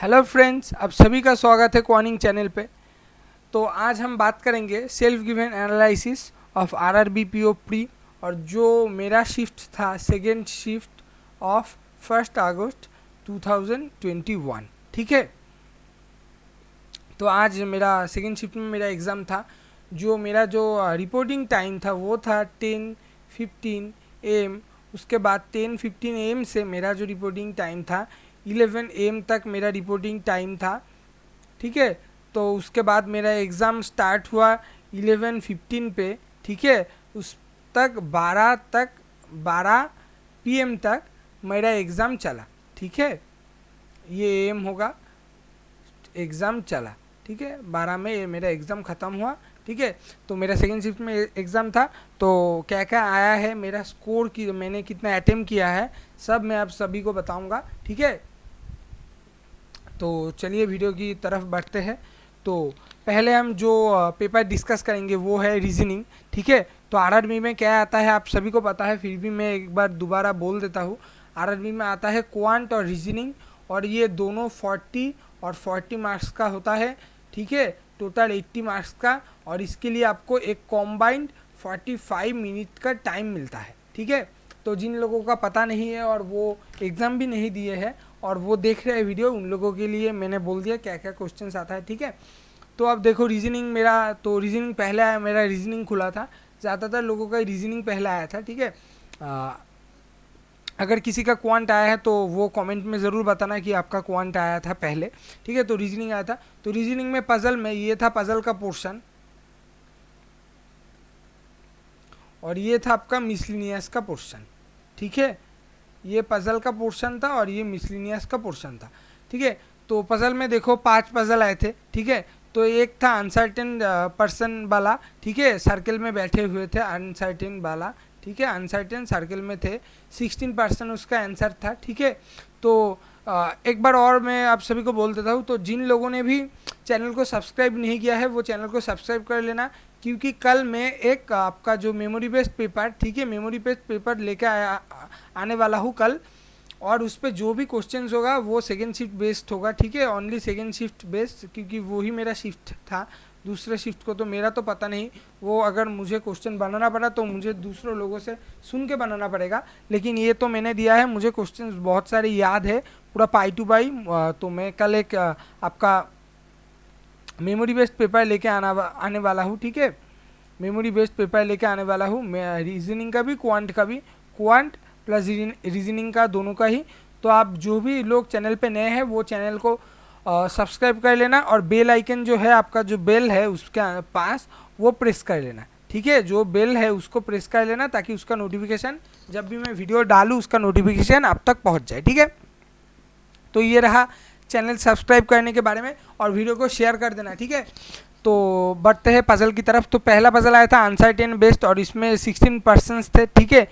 Hello friends, आप सभी का स्वागत है क्वानिंग चैनल पे। तो आज हम बात करेंगे self given analysis of RRB PO pre, और जो मेरा शिफ्ट था सेकेंड शिफ्ट ऑफ 1 अगस्त 2021। ठीक है, तो आज मेरा सेकेंड शिफ्ट में मेरा एग्ज़ाम था। जो मेरा जो रिपोर्टिंग टाइम था वो था 10:15 AM। उसके बाद 10:15 AM से मेरा जो रिपोर्टिंग टाइम था 11 AM तक मेरा रिपोर्टिंग टाइम था। ठीक है, तो उसके बाद मेरा एग्ज़ाम स्टार्ट हुआ 11:15 पे। ठीक है, उस तक 12 PM तक मेरा एग्ज़ाम चला। ठीक है, ये एम होगा, एग्ज़ाम चला। ठीक है, 12 में ये मेरा एग्ज़ाम ख़त्म हुआ। ठीक है, तो मेरा सेकेंड शिफ्ट में एग्ज़ाम था। तो क्या क्या आया है, मेरा स्कोर की मैंने कितना अटेम्प्ट किया है, सब मैं आप सभी को बताऊंगा। ठीक है, तो चलिए वीडियो की तरफ बढ़ते हैं। तो पहले हम जो पेपर डिस्कस करेंगे वो है रीजनिंग। ठीक है, तो आरआरबी में क्या आता है आप सभी को पता है, फिर भी मैं एक बार दोबारा बोल देता हूँ। आरआरबी में आता है क्वांट और रीजनिंग, और ये दोनों 40 और 40 मार्क्स का होता है। ठीक है, टोटल 80 मार्क्स का, और इसके लिए आपको एक कॉम्बाइंड 45 मिनट का टाइम मिलता है। ठीक है, तो जिन लोगों का पता नहीं है और वो एग्ज़ाम भी नहीं दिए हैं और वो देख रहे हैं वीडियो, उन लोगों के लिए मैंने बोल दिया क्या क्या क्वेश्चंस आता है। ठीक है, तो अब देखो रीजनिंग मेरा, तो रीजनिंग पहले आया, मेरा रीजनिंग खुला था। ज़्यादातर लोगों का रीजनिंग पहले आया था। ठीक है, अगर किसी का क्वांट आया है तो वो कमेंट में ज़रूर बताना कि आपका क्वांट आया था पहले। ठीक है, तो रीजनिंग आया था। तो रीजनिंग में पजल में ये था पजल का पोर्शन, और ये था आपका मिसलिनियस का पोर्शन। ठीक है, ये पजल का पोर्शन था और ये मिसलिनियस का पोर्शन था। ठीक है, तो पजल में देखो 5 पजल आए थे। ठीक है, तो एक था अनसर्टेन पर्सन वाला। ठीक है, सर्कल में बैठे हुए थे अनसर्टेन वाला। ठीक है, अनसर्टेन सर्कल में थे, 16% उसका आंसर था। ठीक है, तो एक बार और मैं आप सभी को बोल देता हूँ, तो जिन लोगों ने भी चैनल को सब्सक्राइब नहीं किया है वो चैनल को सब्सक्राइब कर लेना, क्योंकि कल मैं एक आपका जो मेमोरी बेस्ड पेपर, ठीक है, मेमोरी बेस्ड पेपर लेके आने वाला हूँ कल, और उस पर जो भी क्वेश्चंस होगा वो सेकेंड शिफ्ट बेस्ड होगा। ठीक है, ओनली सेकेंड शिफ्ट बेस्ड, क्योंकि वो ही मेरा शिफ्ट था। दूसरे शिफ्ट को तो मेरा तो पता नहीं, वो अगर मुझे क्वेश्चन बनाना पड़ा तो मुझे दूसरों लोगों से सुन के बनाना पड़ेगा, लेकिन ये तो मैंने दिया है, मुझे क्वेश्चंस बहुत सारे याद है पूरा पाई टू पाई। तो मैं कल एक आपका मेमोरी बेस्ड पेपर लेके आने वाला हूँ। ठीक है, मेमोरी बेस्ड पेपर लेके आने वाला हूँ मैं, रीजनिंग का भी क्वांट का भी, क्वांट प्लस रीजनिंग का दोनों का ही। तो आप जो भी लोग चैनल पे नए हैं वो चैनल को सब्सक्राइब कर लेना, और बेल आइकन जो है आपका, जो बेल है उसके पास वो प्रेस कर लेना। ठीक है, जो बेल है उसको प्रेस कर लेना, ताकि उसका नोटिफिकेशन जब भी मैं वीडियो डालूँ उसका नोटिफिकेशन आप तक पहुँच जाए। ठीक है, तो ये रहा चैनल सब्सक्राइब करने के बारे में, और वीडियो को शेयर कर देना। ठीक है, तो बढ़ते हैं पजल की तरफ। तो पहला पजल आया था अनसर्टेन बेस्ड, और इसमें 16% थे। ठीक है,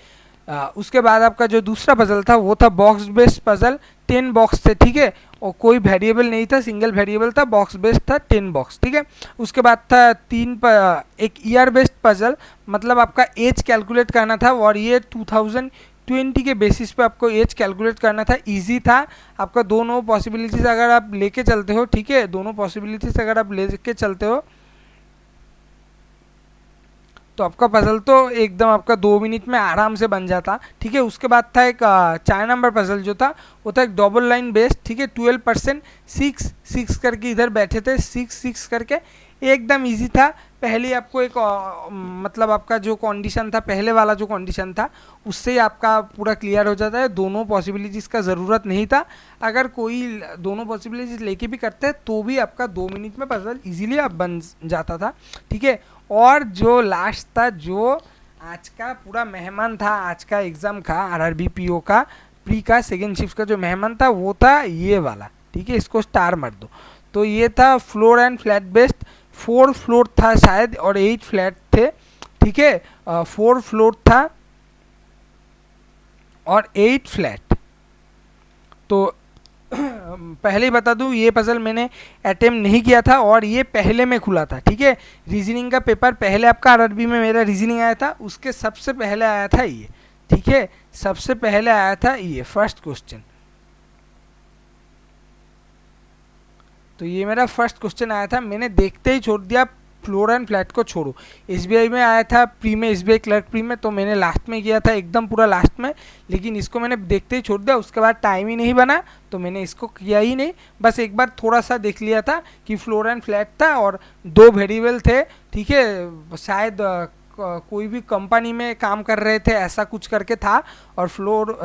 उसके बाद आपका जो दूसरा पजल था वो था बॉक्स बेस्ड पजल, 10 बॉक्स थे। ठीक है, और कोई वेरिएबल नहीं था, सिंगल वेरिएबल था, बॉक्स बेस्ड था, 10 बॉक्स। ठीक है, उसके बाद था एक ईयर बेस्ड पजल, मतलब आपका एज कैलकुलेट करना था, और ये 2020 के बेसिस पे आपको एज कैलकुलेट करना था। इजी था आपका, दोनों पॉसिबिलिटीज़ अगर आप लेके चलते हो, ठीक है, दोनों पॉसिबिलिटीज़ अगर आप लेके चलते हो तो आपका पजल तो एकदम आपका 2 मिनट में आराम से बन जाता। ठीक है, उसके बाद था एक 4 नंबर पजल जो था वो था एक डबल लाइन बेस्ड। ठीक है, 12% 6 करके इधर बैठे थे, 6 करके, एकदम इजी था। पहले आपको एक मतलब आपका जो कंडीशन था, पहले वाला जो कंडीशन था उससे ही आपका पूरा क्लियर हो जाता है, दोनों पॉसिबिलिटीज़ का ज़रूरत नहीं था। अगर कोई दोनों पॉसिबिलिटीज़ लेके भी करते हैं तो भी आपका 2 मिनट में पजल इजीली आप बन जाता था। ठीक है, और जो लास्ट था, जो आज का पूरा मेहमान था, आज का एग्ज़ाम का आरआरबी पीओ का प्री का सेकेंड शिफ्ट का जो मेहमान था वो था ये वाला। ठीक है, इसको स्टार मार दो। तो ये था floor and flat based, 4 floor था शायद और 8 फ्लैट थे। ठीक है, 4 फ्लोर था और 8 फ्लैट। तो पहले ही बता दूं, ये पजल मैंने अटेम्प्ट नहीं किया था और ये पहले में खुला था। ठीक है, रीजनिंग का पेपर पहले आपका आरआरबी में मेरा रीजनिंग आया था, उसके सबसे पहले आया था ये। ठीक है, सबसे पहले आया था ये फर्स्ट क्वेश्चन। तो ये मेरा फर्स्ट क्वेश्चन आया था, मैंने देखते ही छोड़ दिया, फ्लोर एंड फ्लैट को छोड़ो। एसबीआई में आया था प्री में, एसबीआई क्लर्क प्री में, तो मैंने लास्ट में किया था, एकदम पूरा लास्ट में, लेकिन इसको मैंने देखते ही छोड़ दिया, उसके बाद टाइम ही नहीं बना तो मैंने इसको किया ही नहीं। बस एक बार थोड़ा सा देख लिया था कि फ्लोर एंड फ्लैट था और 2 वेरिएबल थे, ठीक है, शायद कोई भी कंपनी में काम कर रहे थे ऐसा कुछ करके था, और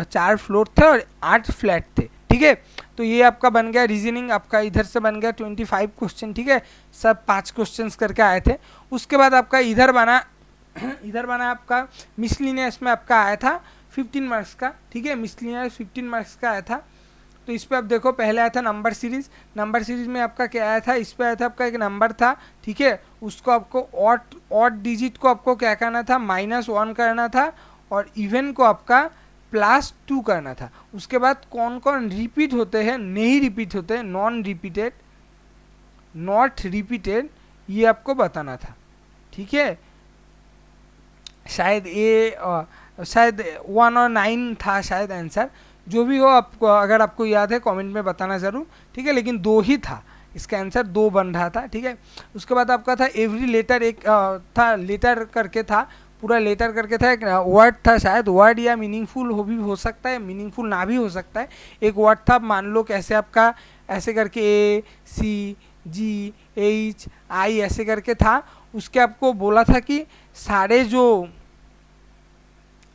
4 फ्लोर थे और 8 फ्लैट थे, ठीक है। तो ये आपका बन गया रीजनिंग, आपका इधर से बन गया 25 क्वेश्चन, ठीक है, सब 5 क्वेश्चंस करके आए थे। उसके बाद आपका इधर बना इधर बना आपका मिसलिनियस में आपका आया था 15 मार्क्स का, ठीक है, मिसलिनियस 15 मार्क्स का आया था। तो इस पर आप देखो, पहले आया था नंबर सीरीज, नंबर सीरीज में आपका क्या आया था, इस पर आया था आपका एक नंबर था, ठीक है, उसको आपको ऑड डिजिट को आपको क्या करना था, -1 करना था, और इवन को आपका +2 करना था। उसके बाद कौन कौन रिपीट होते हैं, नहीं रिपीट होते, नॉन रिपीटेड, नॉट रिपीटेड, ये आपको बताना था, ठीक है। शायद शायद 1 और 9 था शायद आंसर, जो भी हो आपको, अगर आपको याद है कमेंट में बताना ज़रूर, ठीक है, लेकिन 2 ही था, इसका आंसर 2 बन रहा था, ठीक है। उसके बाद आपका था एवरी लेटर, एक था लेटर करके था, पूरा लेटर करके था, एक वर्ड था, शायद वर्ड या मीनिंगफुल हो सकता है, मीनिंगफुल ना भी हो सकता है, एक वर्ड था, मान लो कैसे आपका ऐसे करके ACGHI ऐसे करके था। उसके आपको बोला था कि सारे जो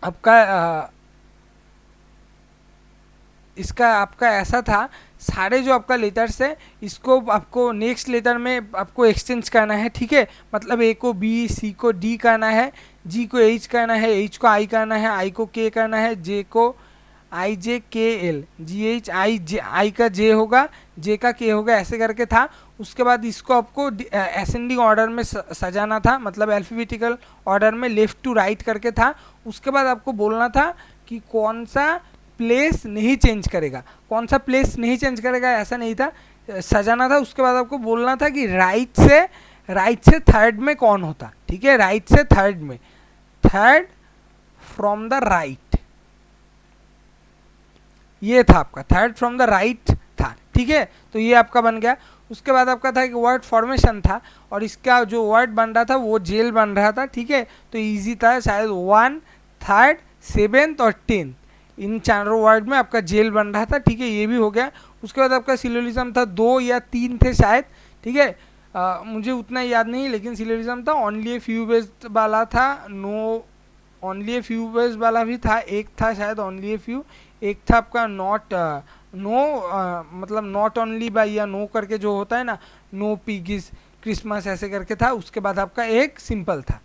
आपका इसका आपका ऐसा था, सारे जो आपका लेटर्स है इसको आपको नेक्स्ट लेटर में आपको एक्सचेंज करना है, ठीक है, मतलब A को B, C को D करना है, G को H करना है, H को I करना है, I को K करना है, J को IJKL, I का J होगा, J का K होगा, ऐसे करके था। उसके बाद इसको आपको असेंडिंग ऑर्डर में सजाना था, मतलब अल्फाबेटिकल ऑर्डर में लेफ्ट टू राइट करके था। उसके बाद आपको बोलना था कि कौन सा प्लेस नहीं चेंज करेगा, कौन सा प्लेस नहीं चेंज करेगा, ऐसा नहीं था, सजाना था। उसके बाद आपको बोलना था कि राइट से थर्ड में कौन होता, ठीक है, राइट से थर्ड में, थर्ड फ्रॉम द राइट, ये था आपका, थर्ड फ्रॉम द राइट था, ठीक है। तो ये आपका बन गया। उसके बाद आपका था कि वर्ड फॉर्मेशन था, और इसका जो वर्ड बन रहा था वो जेल बन रहा था, ठीक है। तो इजी था, शायद 1, 3, 7 और 10, इन चारों वर्ड में आपका जेल बन रहा था, ठीक है, ये भी हो गया। उसके बाद आपका सिलोजिज्म था, 2 या 3 थे शायद, ठीक है, मुझे उतना याद नहीं, लेकिन सिलोजिज्म था, ओनली ए फ्यू बेस्ड वाला था, no only a few based वाला भी था, एक था शायद ओनली ए फ्यू, एक था आपका नॉट नो, मतलब नॉट ओनली बाई या नो करके जो होता है ना, नो पिगिस क्रिसमस ऐसे करके था। उसके बाद आपका एक सिंपल था,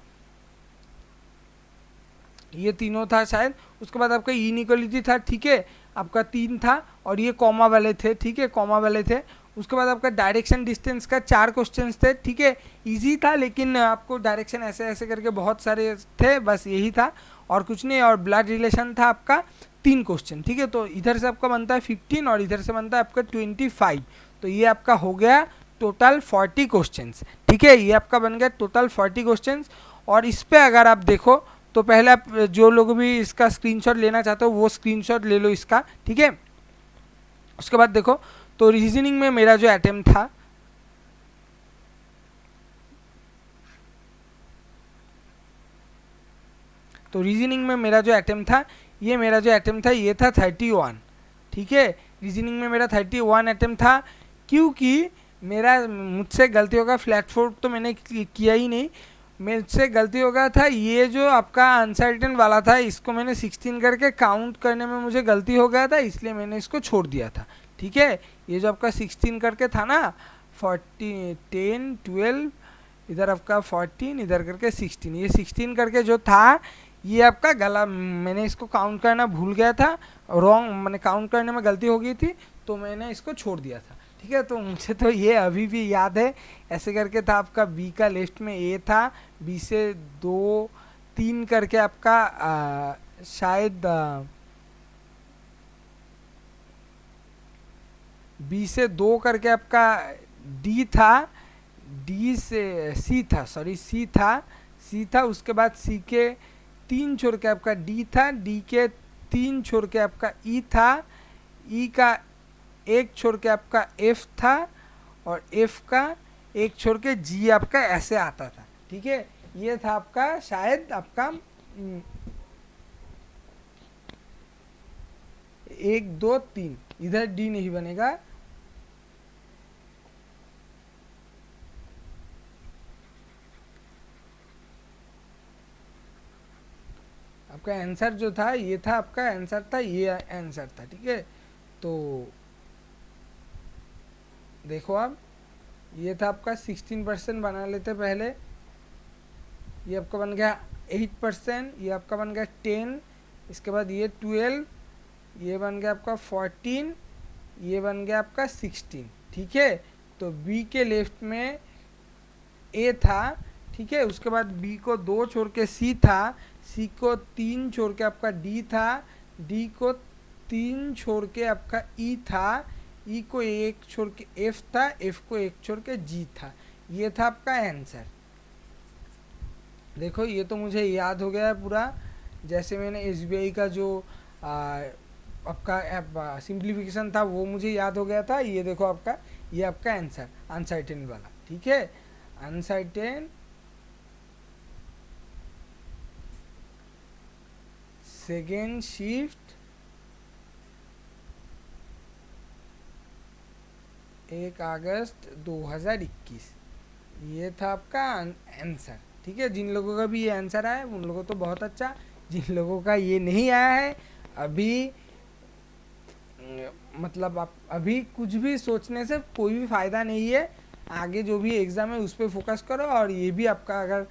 ये तीनों था शायद। उसके बाद आपका इनइक्वालिटी था, ठीक है, आपका 3 था, और ये कॉमा वाले थे, ठीक है, कॉमा वाले थे। उसके बाद आपका डायरेक्शन डिस्टेंस का 4 क्वेश्चंस थे, ठीक है, इजी था, लेकिन आपको डायरेक्शन ऐसे ऐसे करके बहुत सारे थे, बस यही था और कुछ नहीं। और ब्लड रिलेशन था आपका 3 क्वेश्चन, ठीक है। तो इधर से आपका बनता है 15 और इधर से बनता है आपका 25, तो ये आपका हो गया टोटल 40 क्वेश्चंस, ठीक है, ये आपका बन गया टोटल 40 क्वेश्चंस। और इस पर अगर आप देखो तो पहले आप जो लोग भी इसका स्क्रीनशॉट लेना चाहते हो वो स्क्रीनशॉट ले लो इसका, ठीक है। उसके बाद देखो, तो रीजनिंग में मेरा जो अटेम्प्ट था, तो रीजनिंग में मेरा जो अटेम्प्ट था, ये मेरा जो अटेम्प्ट था ये था 31, ठीक है, रीजनिंग में मेरा 31 अटेम्प्ट था, क्योंकि मेरा मुझसे गलती होगा, फ्लैट 4 तो मैंने किया ही नहीं, मुझसे गलती हो गया था, ये जो आपका अनसर्टेन वाला था इसको मैंने 16 करके काउंट करने में मुझे गलती हो गया था, इसलिए मैंने इसको छोड़ दिया था, ठीक है। ये जो आपका 16 करके था ना, 40, 10, 12, इधर आपका 14, इधर करके 16, ये 16 करके जो था ये आपका गला, मैंने इसको काउंट करना भूल गया था, रॉन्ग, मैंने काउंट करने में गलती हो गई थी, तो मैंने इसको छोड़ दिया था, ठीक है। तो मुझे तो ये अभी भी याद है, ऐसे करके था आपका बी का लेफ्ट में ए था, बी से 2, 3 करके आपका शायद बी से 2 करके आपका डी था, डी से सी था, सॉरी सी था। उसके बाद सी के 3 छोड़ के आपका डी था, डी के 3 छोड़ के आपका ई था, ई का 1 छोड़ के आपका एफ था, और एफ का एक छोड़ के जी आपका ऐसे आता था, ठीक है। ये था आपका शायद आपका 1 2 3, इधर डी नहीं बनेगा, आपका आंसर जो था ये था, आपका आंसर था ये आंसर था, ठीक है। तो देखो आप, ये था आपका 16% बना लेते पहले, ये आपका बन गया 8%, ये आपका बन गया 10, इसके बाद ये 12, ये बन गया आपका 14, ये बन गया आपका 16, ठीक है। तो बी के लेफ्ट में ए था, ठीक है। उसके बाद बी को 2 छोड़ के सी था, सी को 3 छोड़ के आपका डी था, डी को 3 छोड़ के आपका ई था, ई को 1 छोड़ के एफ था, एफ को 1 छोड़ के जी था। ये था आपका आंसर। देखो ये तो मुझे याद हो गया है पूरा, जैसे मैंने एसबीआई का जो आपका सिंप्लीफिकेशन था वो मुझे याद हो गया था। ये देखो आपका, ये आपका आंसर अनसर्टेन वाला, ठीक है। अनसर्टेन सेकेंड शिफ्ट 1 अगस्त 2021, ये था आपका आंसर, ठीक है। जिन लोगों का भी ये आंसर आया उन लोगों तो बहुत अच्छा, जिन लोगों का ये नहीं आया है अभी, मतलब आप अभी कुछ भी सोचने से कोई भी फ़ायदा नहीं है। आगे जो भी एग्ज़ाम है उस पर फोकस करो, और ये भी आपका अगर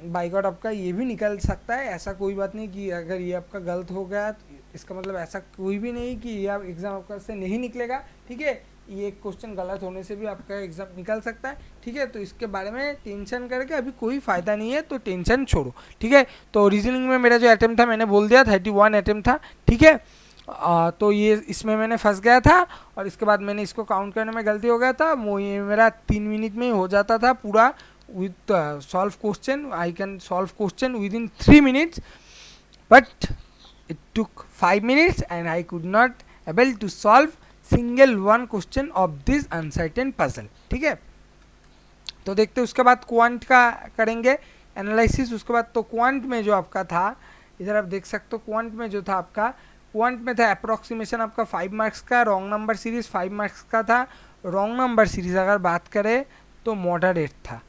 बाइकआउट आपका ये भी निकल सकता है, ऐसा कोई बात नहीं कि अगर ये आपका गलत हो गया तो इसका मतलब ऐसा कोई भी नहीं कि ये एग्ज़ाम आपका से नहीं निकलेगा, ठीक है। ये क्वेश्चन गलत होने से भी आपका एग्ज़ाम निकल सकता है, ठीक है। तो इसके बारे में टेंशन करके अभी कोई फ़ायदा नहीं है, तो टेंशन छोड़ो, ठीक है। तो रीजनिंग में मेरा जो अटेम्प्ट था मैंने बोल दिया 31 अटेम्प्ट था, ठीक है। तो ये इसमें मैंने फंस गया था, और इसके बाद मैंने इसको काउंट करने में गलती हो गया था, वो ये मेरा 3 मिनट में ही हो जाता था पूरा with solve question. I can solve question within 3 minutes, but it took 5 minutes and I could not able to solve single one question of this uncertain puzzle, ठीक है। तो देखते उसके बाद क्वांट का करेंगे एनालिसिस। उसके बाद तो क्वांट में जो आपका था, इधर आप देख सकते हो क्वांट में जो था आपका, क्वांट में था अप्रोक्सीमेशन आपका 5 मार्क्स का, रॉन्ग नंबर सीरीज 5 मार्क्स का था। रॉन्ग नंबर सीरीज अगर बात करें तो मॉडरेट था,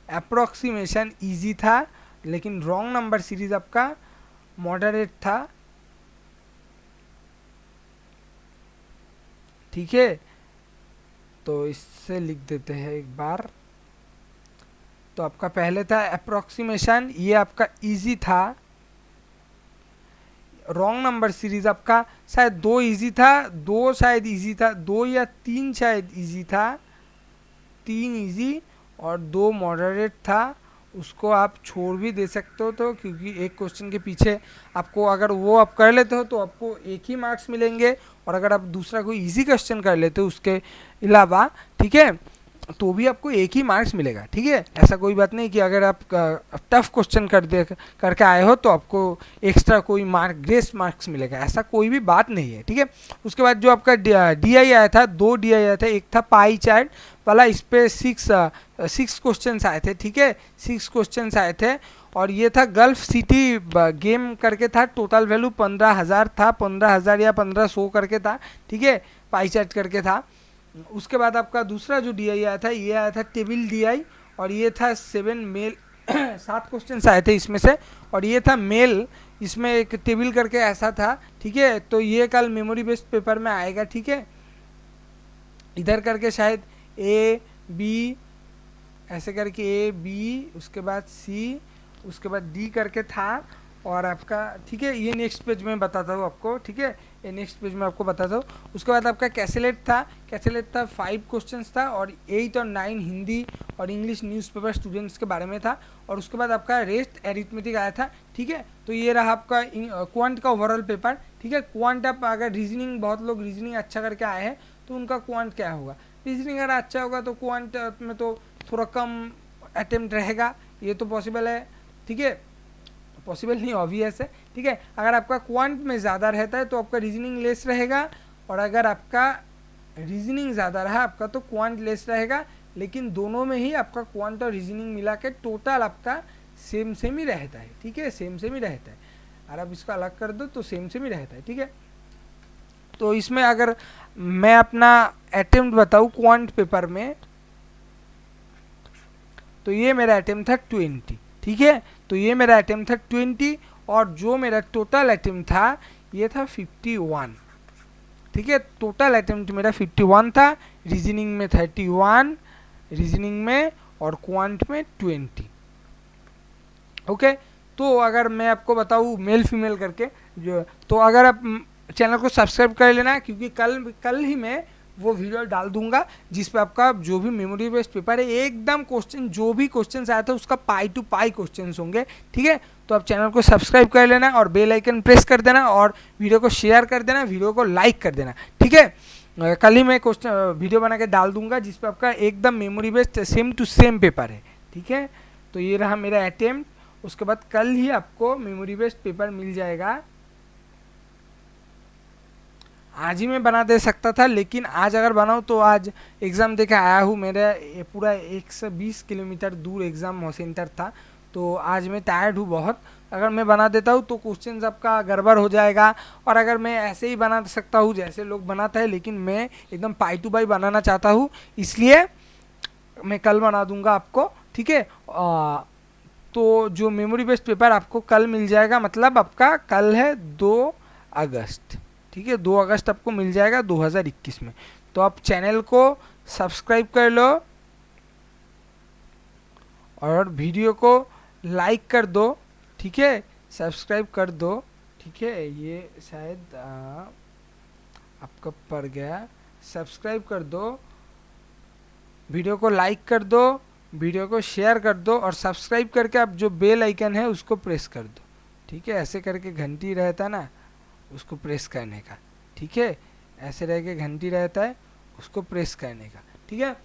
अप्रोक्सीमेशन इजी था, लेकिन रॉन्ग नंबर सीरीज आपका मॉडरेट था, ठीक है। तो इससे लिख देते हैं एक बार। तो आपका पहले था अप्रोक्सीमेशन, ये आपका इजी था। रॉन्ग नंबर सीरीज आपका शायद 2 इजी था, 2 शायद इजी था, 2 या 3 शायद इजी था, 3 इजी और 2 मॉडरेट था। उसको आप छोड़ भी दे सकते हो, तो क्योंकि एक क्वेश्चन के पीछे आपको अगर वो आप कर लेते हो तो आपको 1 ही मार्क्स मिलेंगे, और अगर आप दूसरा कोई इजी क्वेश्चन कर लेते हो उसके अलावा, ठीक है, तो भी आपको 1 ही मार्क्स मिलेगा, ठीक है। ऐसा कोई बात नहीं कि अगर आप टफ क्वेश्चन करके आए हो तो आपको एक्स्ट्रा कोई ग्रेस मार्क्स मिलेगा, ऐसा कोई भी बात नहीं है, ठीक है। उसके बाद जो आपका डी आई आया था, 2 डी आई आया था, एक था पाई चार्ट वाला, इस पर 6 क्वेश्चन आए थे, ठीक है, 6 क्वेश्चन आए थे। और ये था गल्फ सिटी गेम करके था, टोटल वैल्यू 15,000 था, 15,000 या 1500 करके था, ठीक है, पाई चार्ट करके था। उसके बाद आपका दूसरा जो डी आई आया था, ये आया था टेबल डी आई, और ये था 7 मेल 7 क्वेश्चन आए थे इसमें से, और ये था मेल, इसमें एक टेबल करके ऐसा था, ठीक है। तो ये कल मेमोरी बेस्ड पेपर में आएगा, ठीक है। इधर करके शायद ए बी ऐसे करके ए बी, उसके बाद सी, उसके बाद डी करके था, और आपका, ठीक है, ये नेक्स्ट पेज में बताता हूँ आपको, ठीक है, ये नेक्स्ट पेज में आपको बताता हूँ। उसके बाद आपका कैसेलेट था, 5 क्वेश्चंस था, और 8 और 9 हिंदी और इंग्लिश न्यूज़पेपर स्टूडेंट्स के बारे में था। और उसके बाद आपका रेस्ट एरिथमेटिक आया था, ठीक है। तो ये रहा आपका क्वांट का ओवरऑल पेपर, ठीक है। क्वांट आप अगर रीजनिंग, बहुत लोग रीजनिंग अच्छा करके आए हैं तो उनका क्वांट क्या होगा, रीजनिंग अगर अच्छा होगा तो क्वांट में तो थोड़ा कम अटेम्प्ट रहेगा, ये तो पॉसिबल है, ठीक है, पॉसिबल नहीं ऑब्वियस है, ठीक है। अगर आपका क्वांट में ज़्यादा रहता है तो आपका रीजनिंग लेस रहेगा, और अगर आपका रीजनिंग ज़्यादा रहा आपका तो क्वांट लेस रहेगा, लेकिन दोनों में ही आपका क्वांट और रीजनिंग मिला के टोटल आपका सेम सेम ही रहता है, ठीक है, सेम सेम ही रहता है। और आप इसको अलग कर दो तो सेम सेम ही रहता है, ठीक है। तो इसमें अगर मैं अपना अटेम्प्ट बताऊँ क्वांट पेपर में, तो ये मेरा अटेम्प्ट था 20, ठीक है। तो ये मेरा अटेम्प्ट था 20 और जो मेरा टोटल अटेम्प्ट था ये था 51, ठीक है। टोटल अटेम्प्ट मेरा 51 था, रीजनिंग में 31, रीजनिंग में और क्वांट में 20, ओके। तो अगर मैं आपको बताऊँ मेल फीमेल करके जो, तो अगर आप चैनल को सब्सक्राइब कर लेना, क्योंकि कल ही मैं वो वीडियो डाल दूंगा जिस पे आपका जो भी मेमोरी बेस्ड पेपर है एकदम क्वेश्चन, जो भी क्वेश्चन आया था उसका पाई टू पाई क्वेश्चन होंगे, ठीक है। तो आप चैनल को सब्सक्राइब कर लेना और बेल आइकन प्रेस कर देना और वीडियो को शेयर कर देना, वीडियो को लाइक कर देना, ठीक है। कल ही मैं क्वेश्चन वीडियो बना के डाल दूंगा जिस पे आपका एकदम memory based same to same paper है, ठीक है। तो ये रहा मेरा अटेम्प्ट, उसके बाद कल ही आपको मेमोरी बेस्ड पेपर मिल जाएगा। आज ही मैं बना दे सकता था, लेकिन आज अगर बनाऊँ तो आज एग्ज़ाम देके आया हूँ, मेरा पूरा 120 किलोमीटर दूर एग्ज़ाम सेंटर था, तो आज मैं टायर्ड हूँ बहुत। अगर मैं बना देता हूँ तो क्वेश्चन आपका गड़बड़ हो जाएगा, और अगर मैं ऐसे ही बना सकता हूँ जैसे लोग बनाते हैं, लेकिन मैं एकदम पाई टू पाई बनाना चाहता हूँ, इसलिए मैं कल बना दूंगा आपको, ठीक है। तो जो मेमोरी बेस्ड पेपर आपको कल मिल जाएगा, मतलब आपका कल है 2 अगस्त, ठीक है, 2 अगस्त आपको मिल जाएगा 2021 में। तो आप चैनल को सब्सक्राइब कर लो और वीडियो को लाइक कर दो, ठीक है, सब्सक्राइब कर दो, ठीक है। ये शायद आपका पड़ गया, सब्सक्राइब कर दो, वीडियो को लाइक कर दो, वीडियो को शेयर कर दो और सब्सक्राइब करके आप जो बेल आइकन है उसको प्रेस कर दो, ठीक है। ऐसे करके घंटी रहता ना, उसको प्रेस करने का, ठीक है, ऐसे रह के घंटी रहता है उसको प्रेस करने का, ठीक है।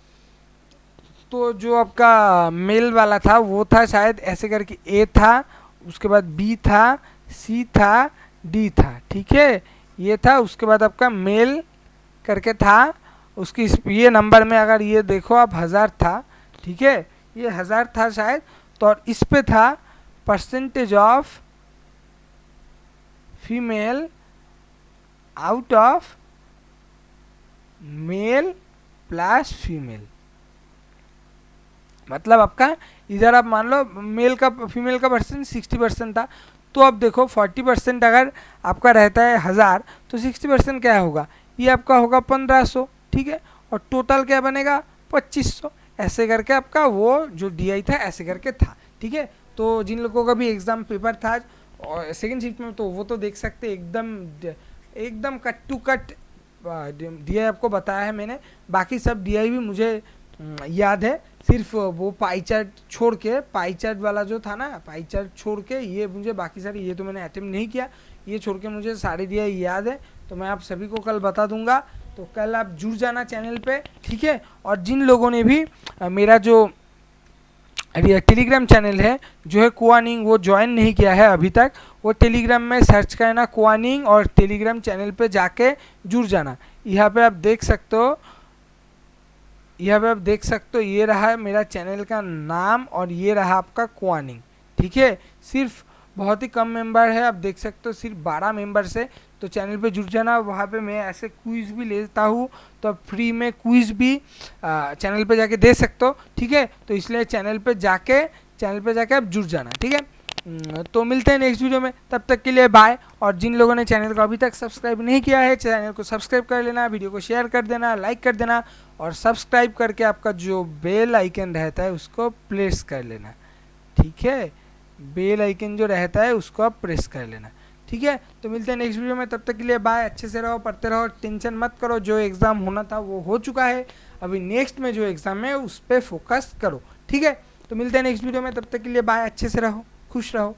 तो जो आपका मेल वाला था वो था शायद ऐसे करके ए था, उसके बाद बी था, सी था, डी था, ठीक है, ये था। उसके बाद आपका मेल करके था, उसकी ये नंबर में अगर ये देखो आप 1000 था, ठीक है, ये 1000 था शायद। तो और इस पे था percentage of female out of male plus female, मतलब आपका इधर आप मान लो मेल का फीमेल का परसेंट 60% था, तो अब देखो 40% अगर आपका रहता है 1000, तो 60% क्या होगा, ये आपका होगा 1500, ठीक है, और टोटल क्या बनेगा 2500, ऐसे करके आपका वो जो DI था ऐसे करके था, ठीक है। तो जिन लोगों का भी एग्ज़ाम पेपर था और सेकेंड शिफ्ट में, तो वो तो देख सकते एकदम कट टू कट DI आपको बताया है मैंने। बाकी सब DI भी मुझे याद है, सिर्फ वो पाई चार्ट छोड़ के, पाई चार्ट वाला जो था ना, पाई चार्ट छोड़ के ये मुझे बाकी सारी, ये तो मैंने अटेम्प्ट नहीं किया, ये छोड़ के मुझे सारे DI याद है। तो मैं आप सभी को कल बता दूंगा, तो कल आप जुड़ जाना चैनल पे, ठीक है। और जिन लोगों ने भी मेरा जो टेलीग्राम चैनल है जो है कुआनिंग, वो ज्वाइन नहीं किया है अभी तक, वो टेलीग्राम में सर्च करना कुआनिंग और टेलीग्राम चैनल पे जाके जुड़ जाना। यहाँ पे आप देख सकते हो, यहाँ पे आप देख सकते हो, ये रहा मेरा चैनल का नाम और ये रहा आपका कुआनिंग, ठीक है। सिर्फ बहुत ही कम मेंबर है, आप देख सकते हो सिर्फ 12 मेंबर्स है। तो चैनल पे जुड़ जाना, वहाँ पे मैं ऐसे क्विज़ भी लेता हूँ, तो आप फ्री में क्विज़ भी चैनल पे जाके दे सकते हो, ठीक है। तो इसलिए चैनल पे जाके आप जुड़ जाना, ठीक है। तो मिलते हैं नेक्स्ट वीडियो में, तब तक के लिए बाय। और जिन लोगों ने चैनल को अभी तक सब्सक्राइब नहीं किया है, चैनल को सब्सक्राइब कर लेना, वीडियो को शेयर कर देना, लाइक कर देना और सब्सक्राइब करके आपका जो बेल आइकन रहता है उसको प्रेस कर लेना, ठीक है। बेल आइकन जो रहता है उसको आप प्रेस कर लेना, ठीक है। तो मिलते हैं नेक्स्ट वीडियो में, तब तक के लिए बाय। अच्छे से रहो, पढ़ते रहो, टेंशन मत करो, जो एग्ज़ाम होना था वो हो चुका है, अभी नेक्स्ट में जो एग्ज़ाम है उस पर फोकस करो, ठीक है। तो मिलते हैं नेक्स्ट वीडियो में, तब तक के लिए बाय। अच्छे से रहो, खुश रहो।